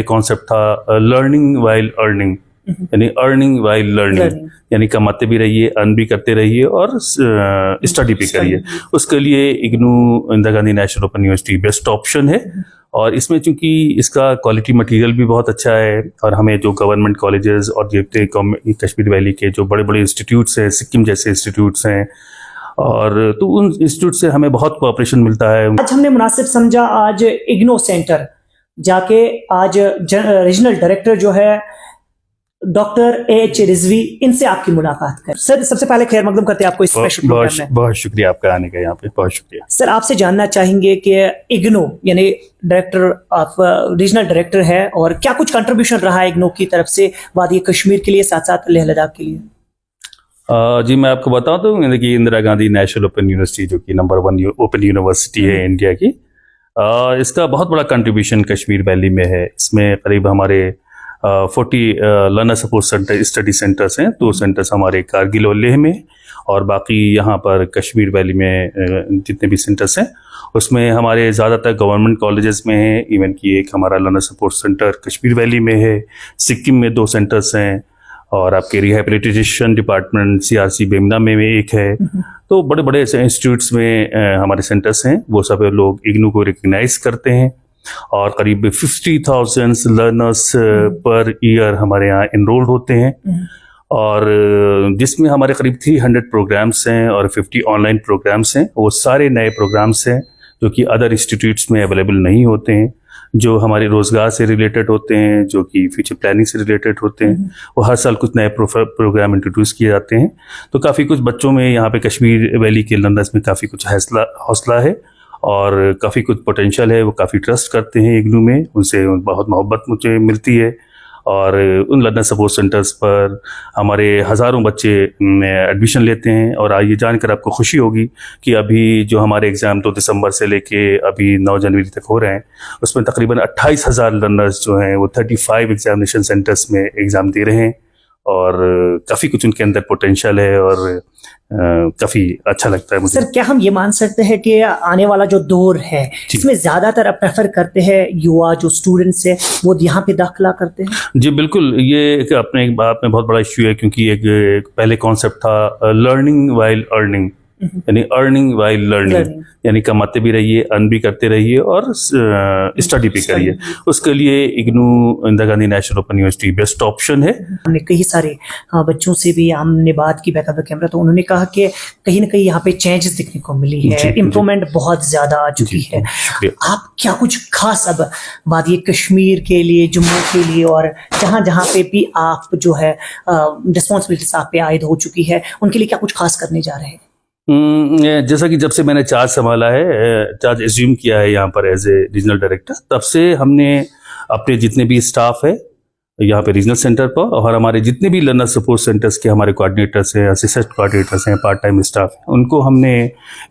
Concept था learning while earning, यानी earning while learning, यानी कमाते भी रहिए, अर्न भी करते रहिए और स्टडी भी करिए। उसके लिए IGNOU Indira Gandhi national open university best option है। और इसमें चूंकि इसका क्वालिटी मटेरियल भी बहुत अच्छा है और हमें जो गवर्नमेंट कॉलेजेस और जितने कश्मीर वैली के जो बड़े बड़े इंस्टीट्यूट्स हैं, सिक्किम जैसे इंस्टीट्यूट्स हैं, और तो उन इंस्टीट्यूट से हमें बहुत कोऑपरेशन मिलता है। आज हमने मुनासिब समझा आज इग्नो सेंटर जाके आज रीजनल डायरेक्टर जो है डॉक्टर एच रिजवी, इनसे आपकी मुलाकात कर। सर सबसे पहले खैर मकदम करते हैं आपको इस स्पेशल प्रोग्राम में। बहुत शुक्रिया आपका आने का, यहाँ पे बहुत शुक्रिया। सर आपसे जानना चाहेंगे कि इग्नो यानी डायरेक्टर ऑफ रीजनल डायरेक्टर है और क्या कुछ कंट्रीब्यूशन रहा है इग्नो की तरफ से वादी कश्मीर के लिए, साथ साथ लेह लद्दाख के लिए? जी मैं आपको बता दूं कि Indira Gandhi national open university जो कि नंबर 1 ओपन यूनिवर्सिटी है इंडिया की, इसका बहुत बड़ा कंट्रीब्यूशन कश्मीर वैली में है। इसमें करीब हमारे 40 learner support centre study centres हैं। 2 सेंटर्स हमारे कारगिल और लेह में, और बाकी यहाँ पर कश्मीर वैली में जितने भी सेंटर्स हैं उसमें हमारे ज़्यादातर गवर्नमेंट कॉलेजेस में है। इवन कि एक हमारा learner support centre Kashmir valley में है, सिक्किम में 2 सेंटर्स हैं, और आपके रिहेबिलिटेशन डिपार्टमेंट CRC बेमना में एक है। तो बड़े बड़े ऐसे इंस्टीट्यूट्स में हमारे सेंटर्स हैं, वो सब लोग इग्नू को रिकग्नाइज करते हैं। और करीब 50,000 लर्नर्स पर ईयर हमारे यहाँ इनरोल्ड होते हैं, और जिसमें हमारे करीब 300 प्रोग्राम्स हैं और 50 ऑनलाइन प्रोग्राम्स हैं। वो सारे नए प्रोग्राम्स हैं जो कि अदर इंस्टीट्यूट्स में अवेलेबल नहीं होते हैं, जो हमारे रोजगार से रिलेटेड होते हैं, जो कि फ्यूचर प्लानिंग से रिलेटेड होते हैं। वो हर साल कुछ नए प्रोग्राम इंट्रोड्यूस किए जाते हैं। तो काफ़ी कुछ बच्चों में यहाँ पे कश्मीर वैली के लर्नर्स में काफ़ी कुछ हौसला है और काफ़ी कुछ पोटेंशियल है। वो काफ़ी ट्रस्ट करते हैं इग्नू में, उनसे बहुत मोहब्बत मुझे मिलती है। और उन लर्नर सपोर्ट सेंटर्स पर हमारे हज़ारों बच्चे एडमिशन लेते हैं। और ये जानकर आपको खुशी होगी कि अभी जो हमारे एग्ज़ाम 2 दिसंबर से लेके अभी 9 जनवरी तक हो रहे हैं, उसमें तकरीबन 28,000 लर्नर्स जो हैं वो 35 एग्जामिनेशन सेंटर्स में एग्ज़ाम दे रहे हैं। और काफ़ी कुछ उनके अंदर पोटेंशियल है और काफ़ी अच्छा लगता है मुझे। सर क्या हम ये मान सकते हैं कि आने वाला जो दौर है इसमें ज़्यादातर आप प्रेफर करते हैं युवा जो स्टूडेंट्स है वो यहाँ पे दाखिला करते हैं? जी बिल्कुल, ये अपने एक बात में बहुत बड़ा इश्यू है, क्योंकि एक पहले कॉन्सेप्ट था लर्निंग वाइल अर्निंग, यानी अर्निंग वाइल लर्निंग, यानी कमाते भी रहिए, अर्न भी करते रहिए और स्टडी भी करिए। उसके लिए IGNOU Indira Gandhi national open university best option है। हमने कई सारे बच्चों से भी हमने बात की बैक ऑफ द कैमरा, तो उन्होंने कहा कि कहीं ना कहीं यहाँ पे चेंजेस दिखने को मिली है, इम्प्रूवमेंट बहुत ज्यादा आ चुकी है। आप क्या कुछ खास अब वादी कश्मीर के लिए, जम्मू के लिए और जहाँ जहाँ पे भी आप जो है रिस्पॉन्सिबिलिटीज आप पे आयद हो चुकी है, उनके लिए क्या कुछ खास करने जा रहे हैं? जैसा कि जब से मैंने चार्ज संभाला है, चार्ज एज्यूम किया है यहाँ पर एज ए रीजनल डायरेक्टर, तब से हमने अपने जितने भी स्टाफ है यहाँ पे रीजनल सेंटर पर और हमारे जितने भी लर्नर सपोर्ट सेंटर्स के हमारे कोऑर्डिनेटर्स हैं, असिस्टेंट कोऑर्डिनेटर्स हैं, पार्ट टाइम स्टाफ हैं, उनको हमने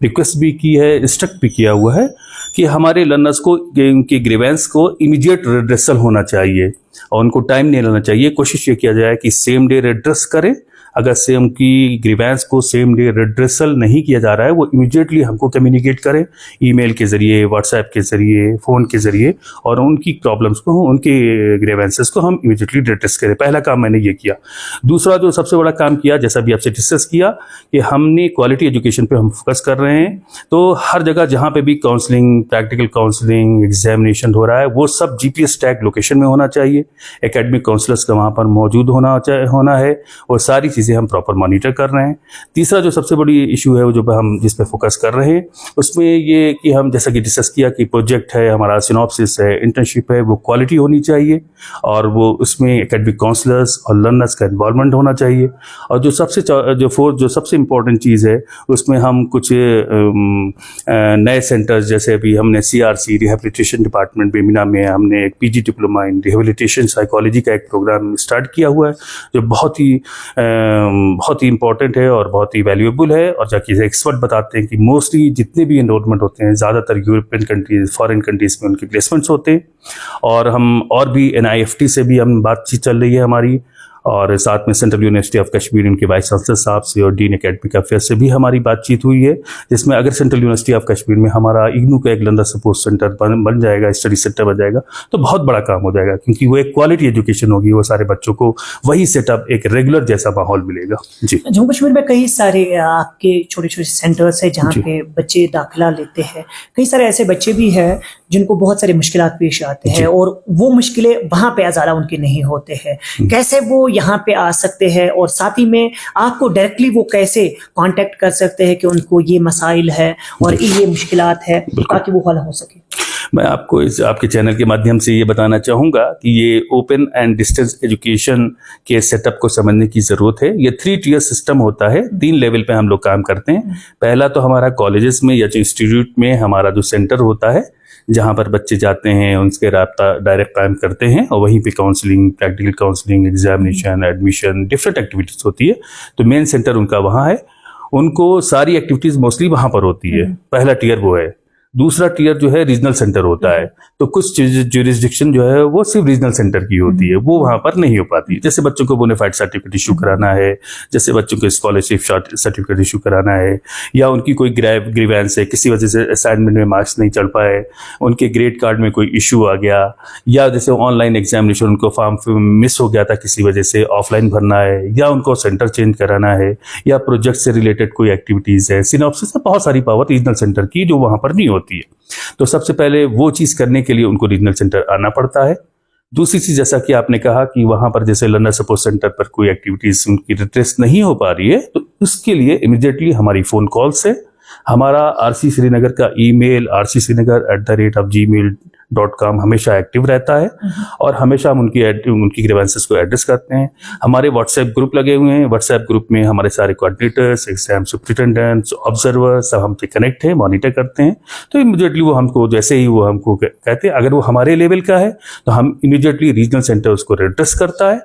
रिक्वेस्ट भी की है, इंस्ट्रक्ट भी किया हुआ है कि हमारे लर्नर्स को उनके ग्रीवेंस को इमीडिएट रिड्रेसल होना चाहिए और उनको टाइम नहीं लेना चाहिए। कोशिश ये किया जाए कि सेम डे रिड्रेस करें। अगर से उनकी ग्रीवेंस को सेम डे रिड्रेसल नहीं किया जा रहा है, वो इमीडिएटली हमको कम्युनिकेट करें, ईमेल के ज़रिए, व्हाट्सएप के ज़रिए, फ़ोन के ज़रिए, और उनकी प्रॉब्लम्स को, उनके ग्रीवेंसेस को हम इमीडिएटली रिड्रेस करें। पहला काम मैंने ये किया। दूसरा जो सबसे बड़ा काम किया, जैसा भी आपसे डिस्कस किया, कि हमने क्वालिटी एजुकेशन पे हम फोकस कर रहे हैं। तो हर जगह जहाँ पे भी काउंसलिंग, प्रैक्टिकल काउंसलिंग, एग्जामिनेशन हो रहा है, वो सब GPS टैग लोकेशन में होना चाहिए। एकेडमिक काउंसलर्स का वहाँ पर मौजूद होना है, और सारी चीज़ें हम प्रॉपर मॉनिटर कर रहे हैं। तीसरा जो सबसे बड़ी इशू है, वो जो हम जिस पे फोकस कर रहे हैं, उसमें ये कि हम जैसा कि डिस्कस किया कि प्रोजेक्ट है हमारा, सिनॉप्सिस है, इंटर्नशिप है, वो क्वालिटी होनी चाहिए और वो उसमें एकेडमिक काउंसलर्स और लर्नर्स का इन्वॉल्वमेंट होना चाहिए। और जो सबसे इम्पोर्टेंट चीज़ है, उसमें हम कुछ नए सेंटर्स, जैसे अभी हमने CRC रिहेबिलिटेशन डिपार्टमेंट बेमिना में हमने एक PG diploma in rehabilitation psychology का एक प्रोग्राम स्टार्ट किया हुआ है, जो बहुत ही इंपॉर्टेंट है और बहुत ही वैल्यूएबल है। और जाके एक्सपर्ट बताते हैं कि मोस्टली जितने भी एनरोलमेंट होते हैं, ज़्यादातर यूरोपियन कंट्रीज, फॉरेन कंट्रीज में उनके प्लेसमेंट्स होते हैं। और हम और भी NIFT से भी हम बातचीत चल रही है हमारी, और साथ में सेंट्रल यूनिवर्सिटी ऑफ कश्मीर इनके वाइस चांसलर साहब से और डीन एकेडमिक अफेयर्स से भी हमारी बातचीत हुई है, जिसमें अगर सेंट्रल यूनिवर्सिटी ऑफ कश्मीर में हमारा इग्नू का एक लंदर सपोर्ट सेंटर बन जाएगा, स्टडी सेंटर बन जाएगा, तो बहुत बड़ा काम हो जाएगा, क्योंकि वो एक क्वालिटी एजुकेशन होगी, वो सारे बच्चों को वही सेटअप एक रेगुलर जैसा माहौल मिलेगा। जी, जम्मू कश्मीर में कई सारे आपके छोटे छोटे सेंटर्स है जहाँ पे बच्चे दाखिला लेते हैं। कई सारे ऐसे बच्चे भी हैं जिनको बहुत सारे मुश्किलात पेश आते हैं और वो मुश्किलें वहाँ पे ज़्यादा उनके नहीं होते हैं। कैसे वो यहाँ पे आ सकते हैं और साथ ही में आपको डायरेक्टली वो कैसे कांटेक्ट कर सकते हैं कि उनको ये मसाइल है और ये मुश्किलात है, ताकि वो हल हो सके? मैं आपको इस आपके चैनल के माध्यम से ये बताना चाहूँगा कि ये ओपन एंड डिस्टेंस एजुकेशन के सेटअप को समझने की ज़रूरत है। ये 3 टियर सिस्टम होता है, 3 लेवल पे हम लोग काम करते हैं। पहला तो हमारा कॉलेजेस में या इंस्टीट्यूट में हमारा जो सेंटर होता है, जहाँ पर बच्चे जाते हैं, उनके राब्ता डायरेक्ट कायम करते हैं और वहीं पे counselling, practical counselling, examination, admission, different activities होती है। तो मेन सेंटर उनका वहाँ है, उनको सारी एक्टिविटीज़ मोस्टली वहाँ पर होती है। पहला टियर वो है। दूसरा टियर जो है रीजनल सेंटर होता है, तो कुछ ज्यूरिसडिक्शन जो है वो सिर्फ रीजनल सेंटर की होती है, वो वहाँ पर नहीं हो पाती। जैसे बच्चों को बोनाफाइड सर्टिफिकेट इशू कराना है, जैसे बच्चों को स्कॉलरशिप सर्टिफिकेट इशू कराना है, या उनकी कोई ग्रीवेंस है, किसी वजह से असाइनमेंट में मार्क्स नहीं चढ़ पाए, उनके ग्रेड कार्ड में कोई इशू आ गया, या जैसे ऑनलाइन एग्जामिनेशन उनको फॉर्म मिस हो गया था किसी वजह से, ऑफलाइन भरना है, या उनको सेंटर चेंज कराना है, या प्रोजेक्ट से रिलेटेड कोई एक्टिविटीज़ है, सिनॉप्सिस है, बहुत सारी पावर रीजनल सेंटर की जो वहाँ पर नहीं होती है। तो सबसे पहले वो चीज करने के लिए उनको रीजनल सेंटर आना पड़ता है। दूसरी चीज, जैसा कि आपने कहा कि वहां पर जैसे लर्नर सपोर्ट सेंटर पर कोई एक्टिविटीज उनकी रिट्रेस नहीं हो पा रही है, तो उसके लिए इमीडिएटली हमारी फोन कॉल से, हमारा RC श्रीनगर का ईमेल rcSrinagar@gmail.com हमेशा एक्टिव रहता है और हमेशा हम उनकी ग्रीवेंसेस को एड्रेस करते हैं। हमारे व्हाट्सएप ग्रुप लगे हुए हैं, व्हाट्सएप ग्रुप में हमारे सारे कोऑर्डिनेटर्स, एग्जाम सुपरिटेंडेंट्स, ऑब्जर्वर्स सब हमसे कनेक्ट हैं, मॉनिटर करते हैं। तो इमीडिएटली वो हमको, जैसे ही वो हमको कहते हैं, अगर वो हमारे लेवल का है तो हम इमीडिएटली रीजनल सेंटर उसको एड्रेस करता है।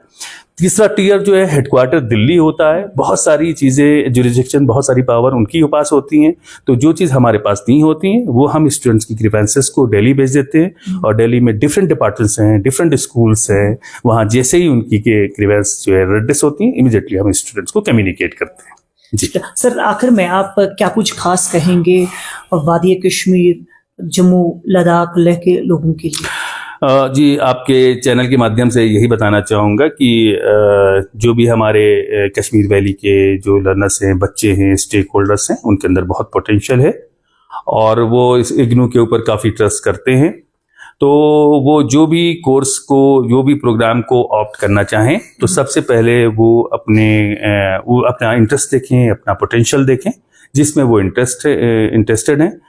तीसरा टियर जो है हेडक्वार्टर दिल्ली होता है। बहुत सारी चीज़ें, ज्यूरिसडिक्शन, बहुत सारी पावर उनकी पास होती हैं, तो जो चीज़ हमारे पास नहीं होती हैं वो हम स्टूडेंट्स की ग्रीवेंसेस को दिल्ली भेज देते हैं। और दिल्ली में डिफरेंट डिपार्टमेंट्स हैं, डिफरेंट स्कूल्स हैं, वहाँ जैसे ही उनकी के ग्रीवेंस जो है एड्रेस होती हैं, इमीडिएटली हम स्टूडेंट्स को कम्युनिकेट करते हैं। जी सर, आखिर में आप क्या कुछ खास कहेंगे वादी कश्मीर, जम्मू, लद्दाख, लेह के लोगों के लिए? जी, आपके चैनल के माध्यम से यही बताना चाहूँगा कि जो भी हमारे कश्मीर वैली के जो लर्नर्स हैं, बच्चे हैं, स्टेक होल्डर्स हैं, उनके अंदर बहुत पोटेंशियल है और वो इस इग्नू के ऊपर काफ़ी ट्रस्ट करते हैं। तो वो जो भी कोर्स को, जो भी प्रोग्राम को ऑप्ट करना चाहें, तो सबसे पहले वो अपना इंटरेस्ट देखें, अपना पोटेंशियल देखें, जिसमें वो इंटरेस्टेड हैं।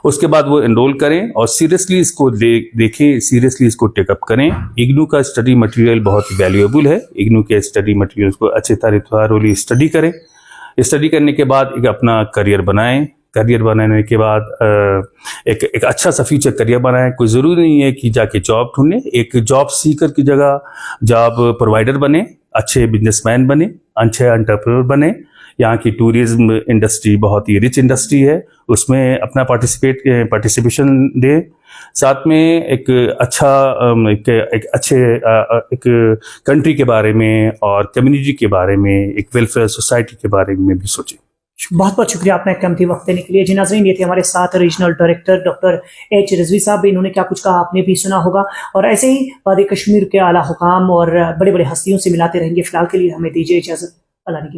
उसके बाद वो एनरोल करें और सीरियसली इसको देखें, सीरियसली इसको टेकअप करें। इग्नू का स्टडी मटेरियल बहुत वैल्यूएबल है। इग्नू के स्टडी मटेरियल को अच्छे thoroughly स्टडी करें। स्टडी करने के बाद एक अपना करियर बनाएं। करियर बनाने के बाद एक अच्छा सा फ्यूचर करियर बनाएं। कोई ज़रूरी नहीं है कि जाके जॉब ढूंढें, एक जॉब सीकर की जगह जॉब प्रोवाइडर बने, अच्छे बिजनेसमैन बने, अच्छे एंटरप्रेन्योर बने। यहाँ की टूरिज्म इंडस्ट्री बहुत ही रिच इंडस्ट्री है, उसमें अपना पार्टिसिपेशन दे। साथ में एक अच्छे कंट्री के बारे में और कम्युनिटी के बारे में, एक वेलफेयर सोसाइटी के बारे में भी सोचें। बहुत बहुत शुक्रिया आपने कीमती वक्त देने के लिए। जी नाज़रीन, ये थे हमारे साथ regional director doctor H Rizvi साहब। इन्होंने क्या कुछ कहा आपने भी सुना होगा, और ऐसे ही वादी कश्मीर के आला हुकाम और बड़े बड़े हस्तियों से मिलाते रहेंगे। फिलहाल के लिए हमें दीजिए इजाजत। अल्लाह की